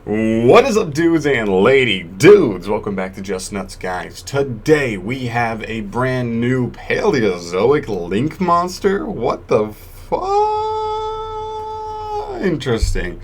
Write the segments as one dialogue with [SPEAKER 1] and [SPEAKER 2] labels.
[SPEAKER 1] What is up, dudes and lady dudes? Welcome back to Just Nuts, guys. Today we have a brand new Paleozoic Link monster. What the Interesting.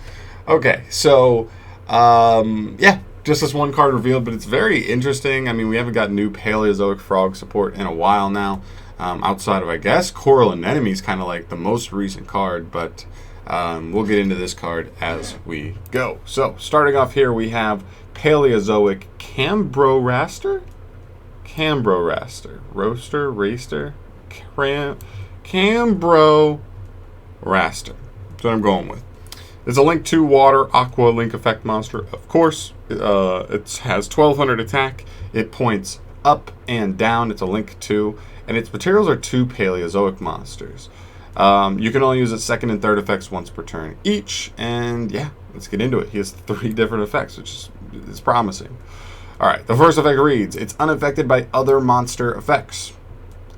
[SPEAKER 1] Okay, so yeah, just this one card revealed, but it's very interesting. I mean, we haven't got new Paleozoic frog support in a while now. Outside of, I guess, Coral Anemone's kind of like the most recent card, but we'll get into this card as we go. So, starting off here, we have Paleozoic Cambroraster? Cambroraster. Roaster? Raster? Cambroraster. That's what I'm going with. It's a Link 2 Water Aqua Link Effect monster, of course. It has 1200 attack. It points up and down. It's a Link 2. And its materials are 2 Paleozoic monsters. You can only use its second and third effects once per turn each. And yeah, let's get into it. He has 3 different effects, which is promising. Alright, the first effect reads, it's unaffected by other monster effects.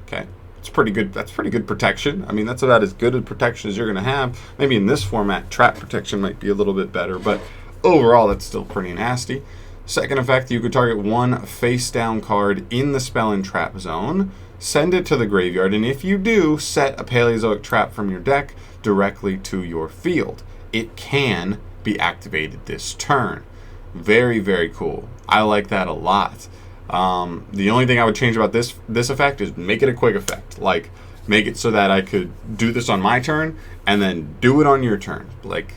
[SPEAKER 1] Okay, it's pretty good. That's pretty good protection. I mean, that's about as good a protection as you're going to have. Maybe in this format, trap protection might be a little bit better, but overall, that's still pretty nasty. Second effect, you could target one face-down card in the spell and trap zone. Send it to the graveyard, and if you do, set a Paleozoic trap from your deck directly to your field. It can be activated this turn. Very, very cool. I like that a lot. The only thing I would change about this effect is make it a quick effect. Like, make it so that I could do this on my turn, and then do it on your turn. Like,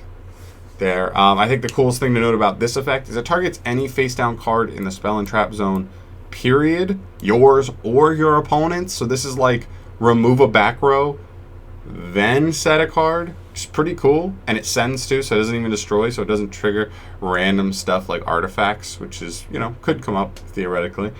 [SPEAKER 1] there. I think the coolest thing to note about this effect is it targets any face-down card in the spell and trap zone, period, yours or your opponent's. So this is like remove a back row, then set a card, which is pretty cool. And it sends too, so it doesn't even destroy, so it doesn't trigger random stuff like artifacts, which is, you know, could come up theoretically.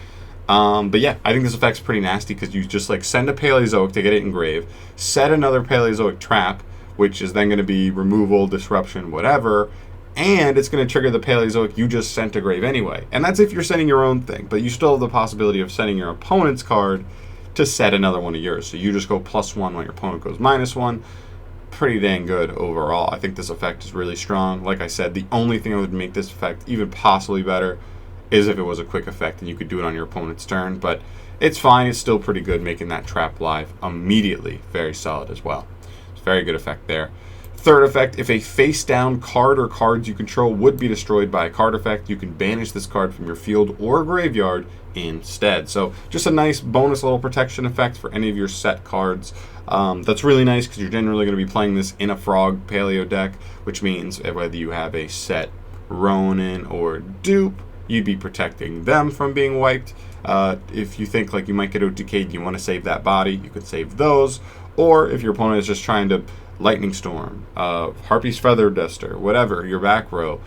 [SPEAKER 1] But yeah, I think this effect's pretty nasty because you just like send a Paleozoic to get it engraved, set another Paleozoic trap, which is then going to be removal, disruption, whatever, and it's going to trigger the Paleozoic you just sent to grave anyway. And that's if you're sending your own thing, but you still have the possibility of sending your opponent's card to set another one of yours. So you just go +1 while your opponent goes -1. Pretty dang good overall. I think this effect is really strong. Like I said, the only thing that would make this effect even possibly better is if it was a quick effect and you could do it on your opponent's turn, but it's fine. It's still pretty good, making that trap live immediately. Very solid as well. It's a very good effect there. Third effect, if a face-down card or cards you control would be destroyed by a card effect, you can banish this card from your field or graveyard instead. So just a nice bonus little protection effect for any of your set cards. That's really nice because you're generally going to be playing this in a Frog Paleo deck, which means whether you have a set Ronin or Dupe, you'd be protecting them from being wiped. If you think like you might get OTK'd and you want to save that body, you could save those. Or if your opponent is just trying to Lightning Storm, Harpy's Feather Duster, whatever, your back row,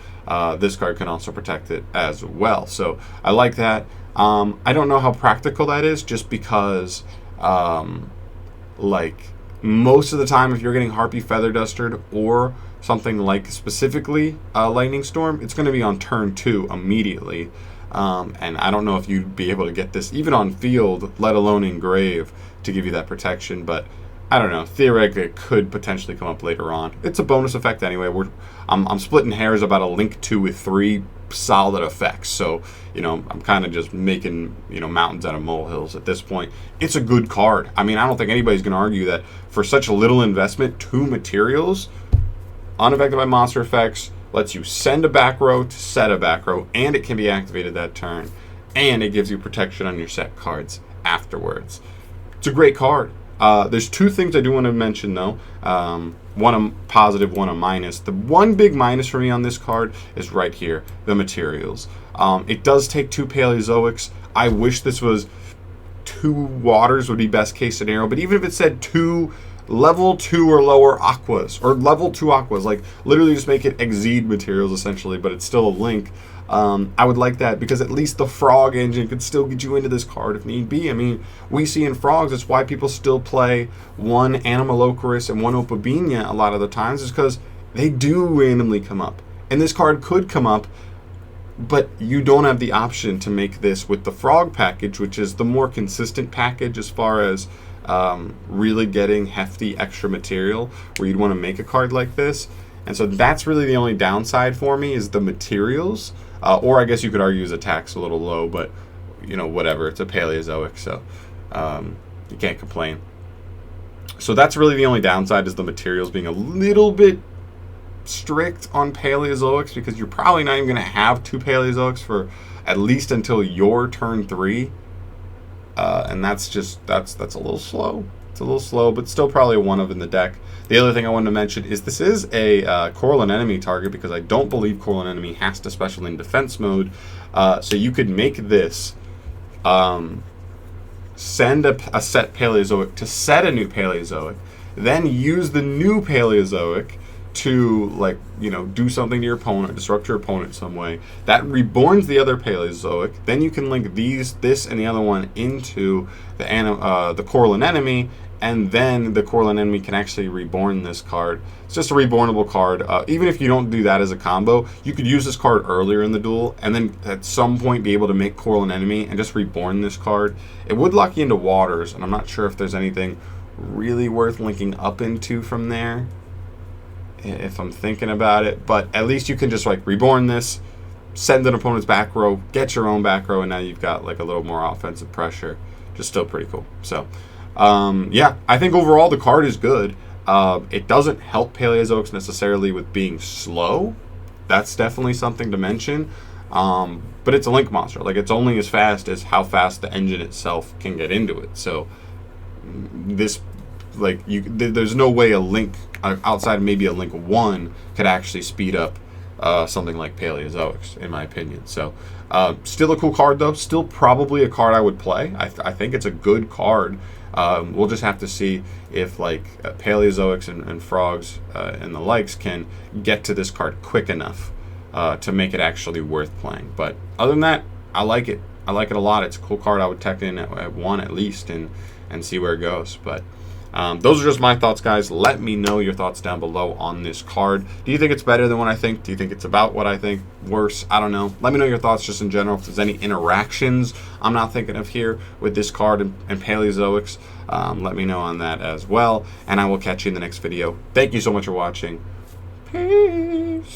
[SPEAKER 1] this card can also protect it as well. So I like that. I don't know how practical that is, just because like most of the time if you're getting Harpy Feather Dustered or something like specifically Lightning Storm, it's going to be on turn 2 immediately. And I don't know if you'd be able to get this even on field, let alone in grave, to give you that protection, but I don't know. Theoretically, it could potentially come up later on. It's a bonus effect anyway. I'm splitting hairs about a Link 2 with 3 solid effects. So, you know, I'm kind of just making, you know, mountains out of molehills at this point. It's a good card. I mean, I don't think anybody's going to argue that for such a little investment, 2 materials, unaffected by monster effects, lets you send a back row to set a back row, and it can be activated that turn, and it gives you protection on your set cards afterwards. It's a great card. There's 2 things I do want to mention though. One a positive, one a minus. The one big minus for me on this card is right here, the materials. It does take 2 Paleozoics. I wish this was 2 waters would be best case scenario, but even if it said 2 level 2 or lower aquas, or level 2 aquas, like literally just make it Exceed materials essentially, but it's still a link. I would like that because at least the Frog engine could still get you into this card if need be. I mean, we see in Frogs, it's why people still play 1 Animalocorus and 1 Opabinia a lot of the times, is because they do randomly come up. And this card could come up, but you don't have the option to make this with the Frog package, which is the more consistent package as far as really getting hefty extra material, where you'd want to make a card like this. And so that's really the only downside for me is the materials. Or I guess you could argue his attack's a little low, but you know, whatever. It's a Paleozoic, so you can't complain. So that's really the only downside is the materials being a little bit strict on Paleozoics, because you're probably not even going to have 2 Paleozoics for at least until your turn 3. And that's a little slow. It's a little slow, but still probably a 1 of in the deck. The other thing I wanted to mention is this is a Coral Anemone target, because I don't believe Coral Anemone has to special in defense mode. So you could make this send a set Paleozoic to set a new Paleozoic, then use the new Paleozoic to, like, you know, do something to your opponent, disrupt your opponent some way. That reborns the other Paleozoic. Then you can link this and the other one into the Coral Anemone, and then the Coral Anemone can actually reborn this card. It's just a rebornable card. Even if you don't do that as a combo, you could use this card earlier in the duel, and then at some point be able to make Coral Anemone and just reborn this card. It would lock you into waters, and I'm not sure if there's anything really worth linking up into from there, if I'm thinking about it. But at least you can just like reborn this, send an opponent's back row, get your own back row, and now you've got like a little more offensive pressure. Just still pretty cool. So yeah, I think overall the card is good. It doesn't help Paleozoics necessarily with being slow. That's definitely something to mention. But it's a link monster. Like, it's only as fast as how fast the engine itself can get into it. So this, like, there's no way a link outside of maybe a link 1 could actually speed up something like Paleozoics, in my opinion. So still a cool card, though. Still probably a card I would play. I think it's a good card. We'll just have to see if like Paleozoics and frogs and the likes can get to this card quick enough to make it actually worth playing. But other than that, I like it. I like it a lot. It's a cool card. I would tech in at 1 at least and see where it goes. But those are just my thoughts, guys. Let me know your thoughts down below on this card. Do you think it's better than what I think? Do you think it's about what I think? Worse? I don't know. Let me know your thoughts just in general. If there's any interactions I'm not thinking of here with this card and Paleozoics, let me know on that as well. And I will catch you in the next video. Thank you so much for watching. Peace.